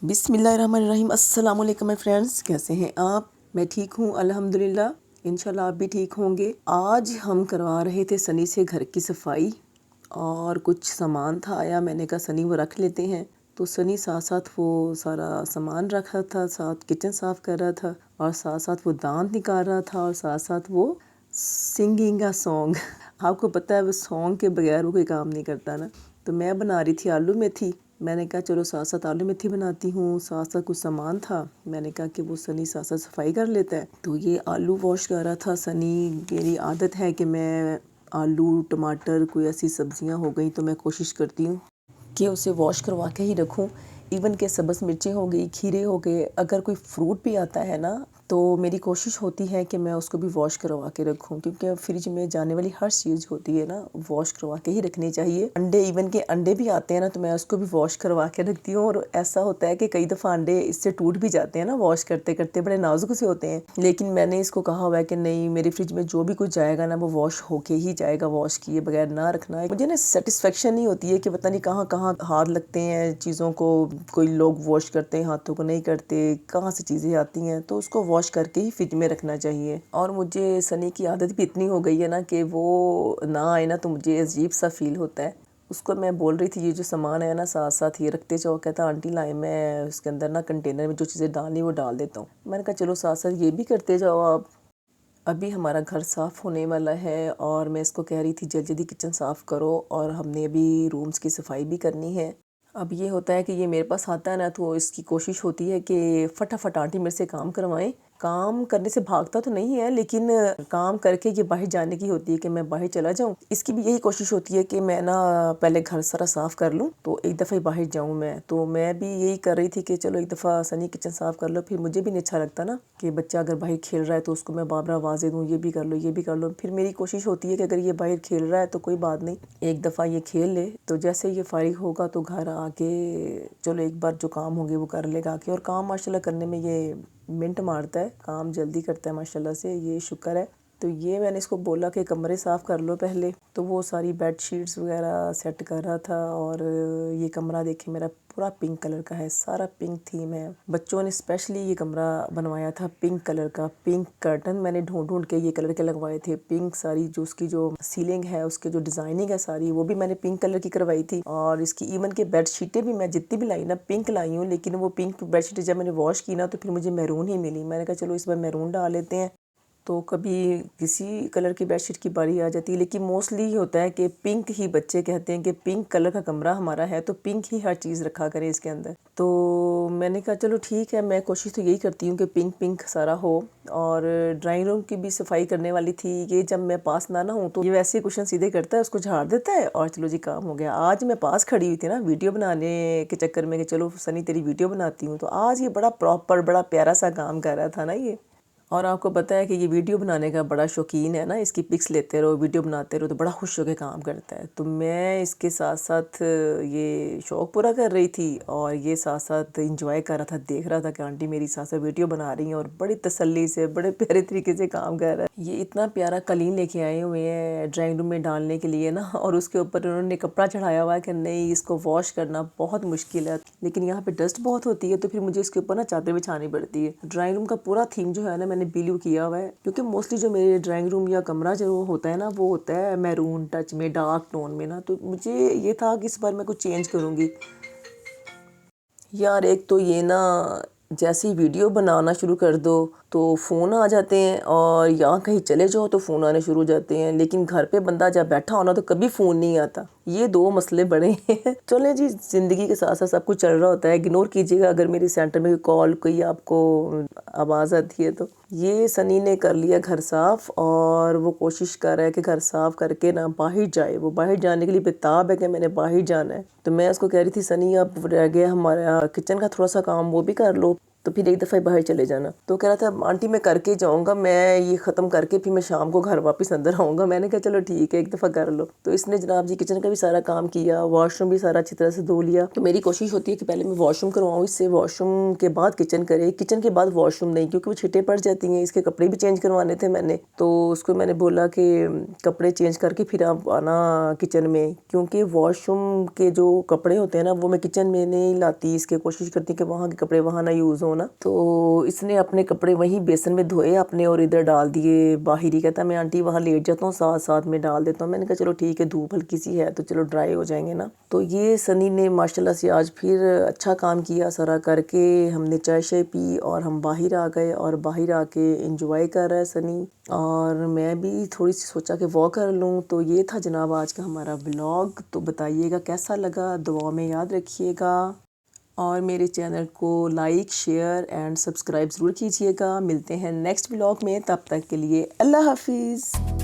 बिस्मिल्लाहिर्रहमानिर्रहीम। अस्सलाम वालेकुम माय फ्रेंड्स, कैसे हैं आप? मैं ठीक हूँ अल्हम्दुलिल्लाह। इंशाल्लाह आप भी ठीक होंगे। आज हम करवा रहे थे सनी से घर की सफाई और कुछ सामान था आया, मैंने कहा सनी वो रख लेते हैं। तो सनी साथ साथ वो सारा सामान रखा था, साथ किचन साफ़ कर रहा था और साथ साथ वो दांत निकाल रहा था और साथ साथ वो सिंगिंग अ सॉन्ग आपको पता है वो सॉन्ग के बगैर वो कोई काम नहीं करता ना। तो मैं बना रही थी आलू मेथी। मैंने कहा चलो साथ साथ आलू मेथी बनाती हूँ, साथ साथ कुछ सामान था। मैंने कहा कि वो सनी साथ साथ सफाई कर लेता है। तो ये आलू वॉश कर रहा था सनी। मेरी आदत है कि मैं आलू टमाटर कोई ऐसी सब्जियां हो गई तो मैं कोशिश करती हूँ कि उसे वॉश करवा के ही रखूँ। इवन के सब्ज़ मिर्चें हो गई, खीरे हो गए, अगर कोई फ्रूट भी आता है ना तो मेरी कोशिश होती है कि मैं उसको भी वॉश करवा के रखूँ, क्योंकि फ्रिज में जाने वाली हर चीज़ होती है ना वॉश करवा के ही रखनी चाहिए। अंडे, इवन के अंडे भी आते हैं ना तो मैं उसको भी वॉश करवा के रखती हूँ। और ऐसा होता है कि कई दफ़ा अंडे इससे टूट भी जाते हैं ना, वॉश करते करते बड़े नाजुक से होते हैं। लेकिन मैंने इसको कहा हुआ है कि नहीं, मेरे फ्रिज में जो भी कुछ जाएगा ना वो वॉश होके ही जाएगा, वॉश किए बगैर ना रखना है। मुझे ना सेटिस्फेक्शन नहीं होती है कि पता नहीं कहाँ कहाँ हाथ लगते हैं चीज़ों को, कोई लोग वॉश करते हैं हाथों को नहीं करते, कहाँ से चीज़ें आती हैं। तो उसको वॉश करके ही फ्रिज में रखना चाहिए। और मुझे सनी की आदत भी इतनी हो गई है ना कि वो ना आए ना तो मुझे अजीब सा फील होता है। उसको मैं बोल रही थी ये जो सामान है ना साथ साथ ये रखते जाओ। कहता आंटी लाए, मैं उसके अंदर ना कंटेनर में जो चीज़ें डालनी वो डाल देता हूँ। मैंने कहा चलो साथ साथ ये भी करते जाओ आप। अभी हमारा घर साफ़ होने वाला है और मैं इसको कह रही थी जल्दी जल्दी किचन साफ़ करो, और हमने अभी रूम्स की सफाई भी करनी है। अब ये होता है कि ये मेरे पास आता है ना तो इसकी कोशिश होती है कि फटाफट आंटी मेरे से काम करवाएं। काम करने से भागता तो नहीं है, लेकिन काम करके ये बाहर जाने की होती है कि मैं बाहर चला जाऊं। इसकी भी यही कोशिश होती है कि मैं ना पहले घर सारा साफ़ कर लूं तो एक दफ़ा ही बाहर जाऊं मैं। तो मैं भी यही कर रही थी कि चलो एक दफ़ा सनी किचन साफ़ कर लो, फिर मुझे भी नहीं अच्छा लगता ना कि बच्चा अगर बाहर खेल रहा है तो उसको मैं बार बार आवाज़ें दूँ, ये भी कर लो ये भी कर लो। फिर मेरी कोशिश होती है कि अगर ये बाहर खेल रहा है तो कोई बात नहीं, एक दफ़ा ये खेल ले तो जैसे ये फारिग होगा तो घर आके चलो एक बार जो काम होंगे वो कर लेगा आके। और काम माशाल्लाह करने में ये मिनट मारता है, काम जल्दी करता है माशाल्लाह से, ये शुक्र है। तो ये मैंने इसको बोला कि कमरे साफ़ कर लो पहले, तो वो सारी बेड शीट्स वगैरह सेट कर रहा था। और ये कमरा देखे मेरा पूरा पिंक कलर का है, सारा पिंक थीम है। बच्चों ने स्पेशली ये कमरा बनवाया था पिंक कलर का। पिंक कर्टन मैंने ढूंढ ढूंढ के ये कलर के लगवाए थे। पिंक सारी जो उसकी जो सीलिंग है उसके जो डिज़ाइनिंग है सारी वो भी मैंने पिंक कलर की करवाई थी। और इसकी इवन के बेड शीटें भी मैं जितनी भी लाई ना पिंक लाई हूँ, लेकिन वो पिंक बेड शीटें जब मैंने वॉश की ना तो फिर मुझे मैरून ही मिली। मैंने कहा चलो इस बार मैरून डाल लेते हैं। तो कभी किसी कलर की बेडशीट की बारी आ जाती है, लेकिन मोस्टली होता है कि पिंक ही बच्चे कहते हैं कि पिंक कलर का कमरा हमारा है तो पिंक ही हर चीज़ रखा करें इसके अंदर। तो मैंने कहा चलो ठीक है, मैं कोशिश तो यही करती हूँ कि पिंक पिंक सारा हो। और ड्राइंग रूम की भी सफाई करने वाली थी। ये जब मैं पास ना हूँ तो ये वैसे ही कुशन सीधे करता है, उसको झाड़ देता है और चलो जी काम हो गया। आज मैं पास खड़ी हुई थी ना वीडियो बनाने के चक्कर में कि चलो सनी तेरी वीडियो बनाती हूँ, तो आज ये बड़ा प्रॉपर बड़ा प्यारा सा काम कर रहा था ना ये। और आपको पता है कि ये वीडियो बनाने का बड़ा शौकीन है ना, इसकी पिक्स लेते रहो वीडियो बनाते रहो तो बड़ा खुश होकर काम करता है। तो मैं इसके साथ साथ ये शौक़ पूरा कर रही थी और ये साथ साथ इंजॉय कर रहा था, देख रहा था कि आंटी मेरी साथ साथ वीडियो बना रही हैं और बड़ी तसल्ली से बड़े प्यारे तरीके से काम कर रहा है। ये इतना प्यारा कलीन लेके आए हुए हैं ड्राइंग रूम में डालने के लिए ना, और उसके ऊपर उन्होंने कपड़ा चढ़ाया हुआ है कि नहीं इसको वॉश करना बहुत मुश्किल है, लेकिन यहाँ पे डस्ट बहुत होती है तो फिर मुझे इसके ऊपर ना चादर बिछानी पड़ती है। ड्राइंग रूम का पूरा थीम जो है ना मैंने ब्लू किया हुआ है, क्योंकि मोस्टली जो मेरे ड्राइंग रूम या कमरा जो होता है ना वो होता है मैरून टच में, डार्क टोन में ना। तो मुझे ये था कि इस बार मैं कुछ चेंज करूँगी। यार एक तो ये ना जैसे ही वीडियो बनाना शुरू कर दो तो फ़ोन आ जाते हैं, और यहाँ कहीं चले जाओ तो फ़ोन आने शुरू हो जाते हैं, लेकिन घर पे बंदा जब बैठा होना तो कभी फ़ोन नहीं आता। ये दो मसले बड़े हैं। चले जी, ज़िंदगी के साथ साथ सब कुछ चल रहा होता है। इग्नोर कीजिएगा अगर मेरे सेंटर में कॉल कोई आपको आवाज़ आती है तो। ये सनी ने कर लिया घर साफ़ और वो कोशिश कर रहा है कि घर साफ़ करके ना बाहर जाए। वो बाहर जाने के लिए बेताब है कि मैंने बाहर जाना है। तो मैं उसको कह रही थी सनी अब रह गया हमारा किचन का थोड़ा सा काम, वो भी कर लो। तो फिर एक दफ़ा बाहर चले जाना। तो कह रहा था आंटी मैं करके जाऊँगा, मैं ये ख़त्म करके फिर मैं शाम को घर वापस अंदर आऊँगा। मैंने कहा चलो ठीक है, एक दफ़ा कर लो। तो इसने जनाब जी किचन का भी सारा काम किया, वॉशरूम भी सारा अच्छी तरह से धो लिया। तो मेरी कोशिश होती है कि पहले मैं वॉशरूम करवाऊँ इससे, वॉशरूम के बाद किचन करे, किचन के बाद वॉशरूम नहीं, क्योंकि वो छिटे पड़ जाती हैं। इसके कपड़े भी चेंज करवाने थे मैंने, तो उसको मैंने बोला कि कपड़े चेंज करके फिर आप आना किचन में, क्योंकि वॉशरूम के जो कपड़े होते हैं ना वो मैं किचन में नहीं लाती। इसके कोशिश करती कि वहाँ के कपड़े वहाँ ना यूज़ हो ना। तो इसने अपने कपड़े वहीं बेसन में धोए अपने और इधर डाल दिए बाहर ही। कहता मैं आंटी वहाँ लेट जाता हूँ, साथ साथ में डाल देता हूँ। मैंने कहा चलो ठीक है, धूप हल्की सी है तो चलो ड्राई हो जाएंगे ना। तो ये सनी ने माशाल्लाह से आज फिर अच्छा काम किया सारा करके। हमने चाय शाय पी और हम बाहर आ गए, और बाहर आके इंजॉय कर रहा है सनी, और मैं भी थोड़ी सी सोचा कि वॉक कर लूँ। तो ये था जनाब आज का हमारा व्लॉग। तो बताइएगा कैसा लगा, दुआ में याद रखिएगा, और मेरे चैनल को लाइक शेयर एंड सब्सक्राइब ज़रूर कीजिएगा। मिलते हैं नेक्स्ट व्लॉग में, तब तक के लिए अल्लाह हाफिज़।